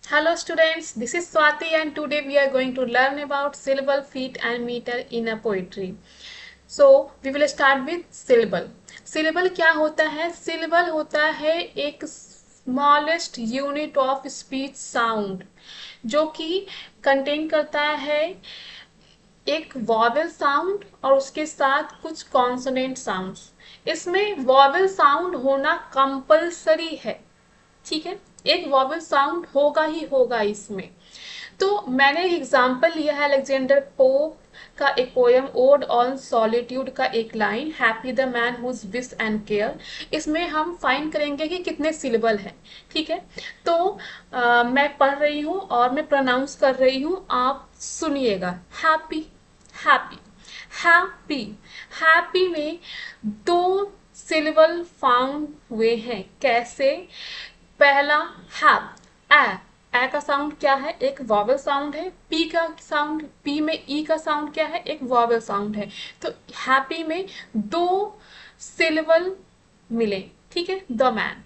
Hello students, this is Swati and today we are going to learn about syllable, feet and meter in a poetry. So we will start with syllable. Syllable क्या होता है? Syllable होता है एक smallest unit of speech sound जो कि contain करता है एक वॉवेल साउंड और उसके साथ कुछ कॉन्सोनेंट साउंड्स। इसमें वॉवेल साउंड होना कंपलसरी है, ठीक है। एक वॉवेल साउंड होगा ही होगा इसमें। तो मैंने एक एग्जांपल लिया है अलेक्जेंडर पोप का एक पोयम ओड ऑन सॉलिट्यूड का एक line, happy the man whose wish and care. इसमें हम फाइंड करेंगे कि कितने सिलेबल हैं, ठीक है। तो मैं पढ़ रही हूँ और मैं प्रोनाउंस कर रही हूँ, आप सुनिएगा। Happy, happy, happy. हैप्पी में दो सिलेबल फाउंड हुए हैं। कैसे? पहला हैप, ए का साउंड क्या है? एक वॉवेल साउंड है। पी का साउंड, पी में ई का साउंड क्या है? एक वॉवेल साउंड है। तो हैप्पी में दो सिलेबल मिले, ठीक है। द मैन,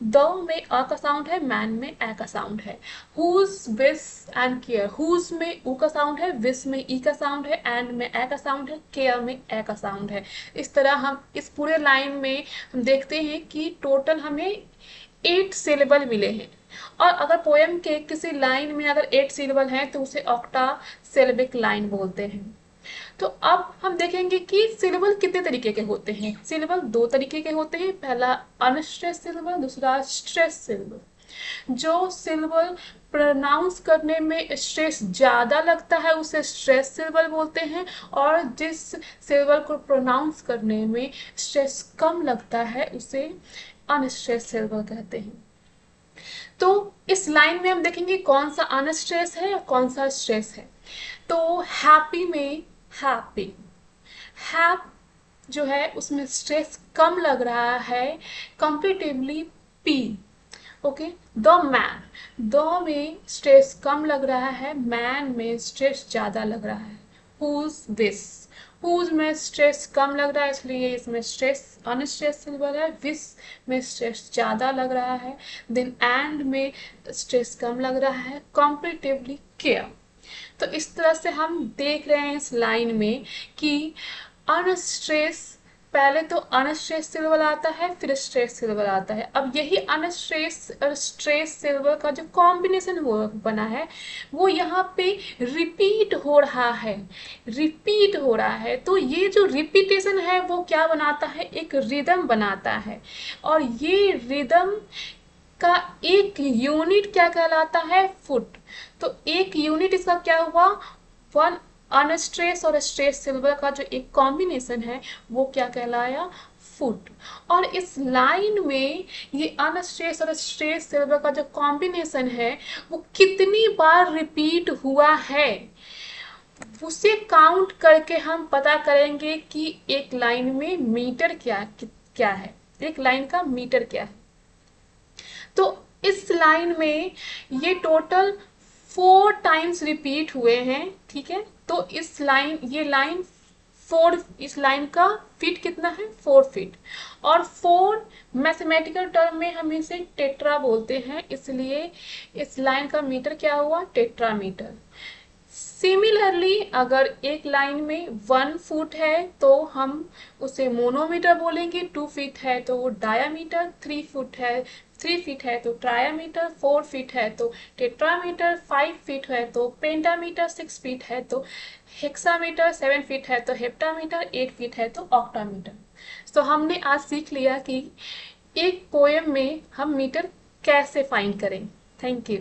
द में अ का साउंड है, मैन में ए का साउंड है। Whose wish and care, whose में ऊ का साउंड है, विश में ई का साउंड है, एंड में ए का साउंड है, केयर में ए का साउंड है। इस तरह हम इस पूरे लाइन में हम देखते हैं कि टोटल हमें 8 सिलेबल मिले हैं। और अगर पोएम के किसी लाइन में अगर 8 सिलेबल हैं तो उसे ऑक्टा सिलेबिक लाइन बोलते हैं। तो अब हम देखेंगे कि सिलेबल कितने तरीके के होते हैं। सिलेबल दो तरीके के होते हैं, पहला अनस्ट्रेस सिलेबल, दूसरा स्ट्रेस सिलेबल। जो सिलेबल प्रोनाउंस करने में स्ट्रेस ज्यादा लगता है उसे स्ट्रेस सिलेबल बोलते हैं, और जिस सिलेबल को प्रोनाउंस करने में स्ट्रेस कम लगता है उसे अनस्ट्रेस सिलेबल कहते हैं। तो इस लाइन में हम देखेंगे कौन सा अनस्ट्रेस है और कौन सा स्ट्रेस है। तो हैप्पी में हैप्पी, हैप जो है उसमें स्ट्रेस कम लग रहा है comparatively P. Okay, the man, the में स्ट्रेस कम लग रहा है, मैन में स्ट्रेस ज्यादा लग रहा है। हुज विश, हुज में स्ट्रेस कम लग रहा है इसलिए इसमें स्ट्रेस अनस्ट्रेस सिलेबल है। विश में स्ट्रेस ज्यादा लग रहा है। देन एंड में स्ट्रेस कम लग रहा है, कंपेरेटिवली केयर। तो इस तरह से हम देख रहे हैं इस लाइन में कि अनस्ट्रेस, पहले तो अनस्ट्रेस सिलेबल आता है फिर स्ट्रेस सिलेबल आता है। अब यही अनस्ट्रेस और स्ट्रेस सिलेबल का जो कॉम्बिनेशन हो बना है वो यहाँ पे रिपीट हो रहा है, रिपीट हो रहा है। तो ये जो रिपीटेशन है वो क्या बनाता है? एक रिदम बनाता है। और ये रिदम का एक यूनिट क्या कहलाता है? फुट। तो एक यूनिट इसका क्या हुआ? वन अनस्ट्रेस और स्ट्रेस सिलेबल का जो एक कॉम्बिनेशन है वो क्या कहलाया? फुट। और इस लाइन में ये अनस्ट्रेस और स्ट्रेस सिलेबल का जो कॉम्बिनेशन है वो कितनी बार रिपीट हुआ है उसे काउंट करके हम पता करेंगे कि एक लाइन में मीटर क्या है, एक लाइन का मीटर क्या है। तो इस लाइन में ये टोटल 4 टाइम्स रिपीट हुए हैं, ठीक है। तो इस लाइन, ये लाइन 4, इस लाइन का फीट कितना है? 4 फीट। और 4 मैथमेटिकल टर्म में हम इसे टेट्रा बोलते हैं, इसलिए इस लाइन का मीटर क्या हुआ? टेट्रामीटर। सिमिलरली अगर एक लाइन में 1 फुट है तो हम उसे मोनोमीटर बोलेंगे, 2 फीट है तो वो डायामीटर, 3 फुट है, 3 फीट है तो ट्रायामीटर, 4 फीट है तो टेट्रामीटर, 5 फीट है तो पेंटामीटर, 6 फीट है तो हेक्सामीटर, 7 फीट है तो हेप्टामीटर, 8 फीट है तो ऑक्टामीटर। तो हमने आज सीख लिया कि एक पोएम में हम मीटर कैसे फाइंड करें। Thank you.